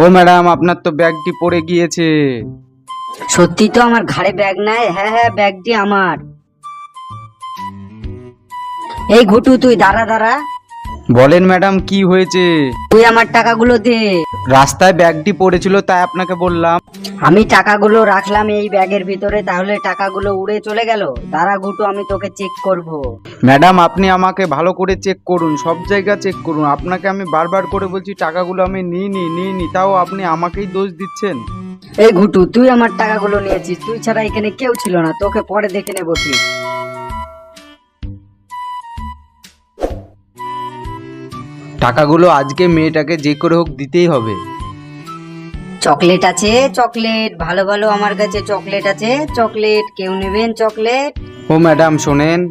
ও madam, আপনার তো ব্যাগটি পড়ে গিয়েছে। সত্যি তো আমার ঘাড়ে ব্যাগ নাই। হ্যাঁ হ্যাঁ, ব্যাগটি আমার। এই ঘুটু, তুই দাঁড়া দাঁড়া। বলেন ম্যাডাম, কি হয়েছে? তুই আমার টাকাগুলো দে। রাস্তায় ব্যাগটি পড়েছিল তাই আপনাকে বললাম। আমি টাকাগুলো রাখলাম এই ব্যাগের ভিতরে, তাহলে টাকাগুলো উড়ে চলে গেল? দাঁড়া ঘুটু, আমি তোকে চেক করব। ম্যাডাম, আপনি আমাকে ভালো করে চেক করুন, সব জায়গা চেক করুন। আপনাকে আমি বারবার করে বলছি টাকাগুলো আমি নিইনি, তাও আপনি আমাকেই দোষ দিচ্ছেন। এই ঘুটু, তুই আমার টাকাগুলো নিয়েছিস, তুই ছাড়া এখানে কেউ ছিল না, তোকে পরে দেখে নেবো ঠিক। টাকাগুলো আজকে মেয়েটাকে যে করে হোক দিতেই হবে। চকলেট আছে? চকলেট ভালো ভালো আমার কাছে চকলেট আছে। চকলেট কেউ নেবেন? চকলেট? ও ম্যাডাম শোনেন,